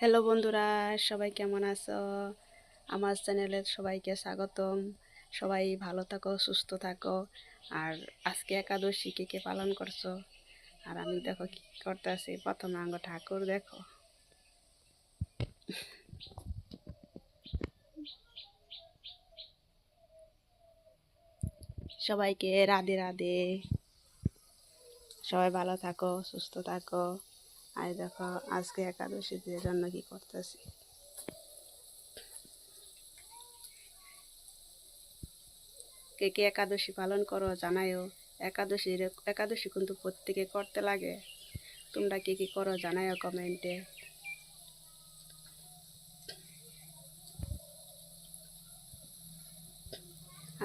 Hello বন্ধুরা, সবাই কেমন আছো? আমার চ্যানেলে সবাইকে স্বাগতম। সবাই ভালো থাকো, সুস্থ থাকো। আর আজকে একাদশী কে কে পালন করছো? আর আমি দেখো কি করতেছি, প্রথমে আঙ্গ ঠাকুর দেখো। সবাইকে রাধে রাধে। সবাই ভালো থাকো, সুস্থ থাকো। আর দেখো আজকে একাদশীর জন্য কি করতেছি। কে কে একাদশী পালন করো জানাইও। একাদশী কিন্তু প্রত্যেকে করতে লাগে। তোমরা কি কি করো জানাইও কমেন্টে।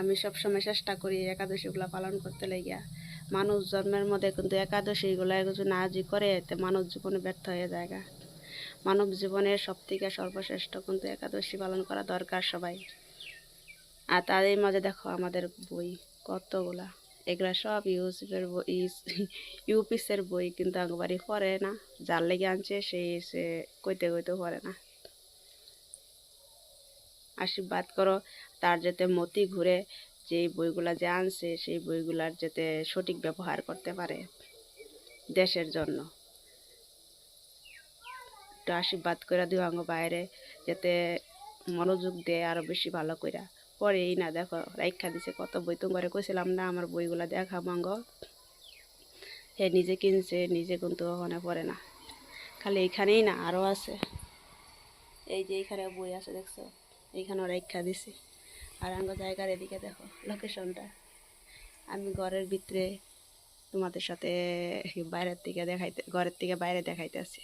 আমি সবসময় চেষ্টা করি একাদশীগুলো পালন করতে লাগিয়া। মানুষ জন্মের মধ্যে কিন্তু একাদশীগুলো কিছু না যে করে এতে মানব জীবনে ব্যর্থ হয়ে যায়। মানব জীবনের সব থেকে সর্বশ্রেষ্ঠ কিন্তু একাদশী পালন করা দরকার সবাই। আর তারই মাঝে দেখো আমাদের বই কতগুলা, এগুলা সব ইউসিফের বই, ইউপিসের বই, কিন্তু একবারই পড়ে না। যার লেগে আনছে সেই সে কইতে কইতেও পড়ে না। আশীর্বাদ করো তার যাতে মতি ঘুরে, যে বইগুলা যে আনছে সেই বইগুলার যাতে সঠিক ব্যবহার করতে পারে দেশের জন্য। একটু আশীর্বাদ করে দিও আঙ্গ বাইরে, যাতে মনোযোগ দেয় আরো বেশি ভালো কইরা পরে। এই না দেখো রাইখা দিছে কত বই, তো করে কইছিলাম না আমার বইগুলা দেখা মাঙ্গ। হে নিজে কিনছে, নিজে কিন্তু ওখানে পড়ে না। খালি এইখানেই না, আরও আছে। এই যে এইখানে বই আছে দেখছো, এইখানেও রাইখা দিছি। আর আঙ্গ জায়গার এদিকে দেখো লোকেশনটা। আমি ঘরের ভিতরে তোমাদের সাথে বাইরের থেকে দেখাইতে, ঘরের থেকে বাইরে দেখাইতেছি।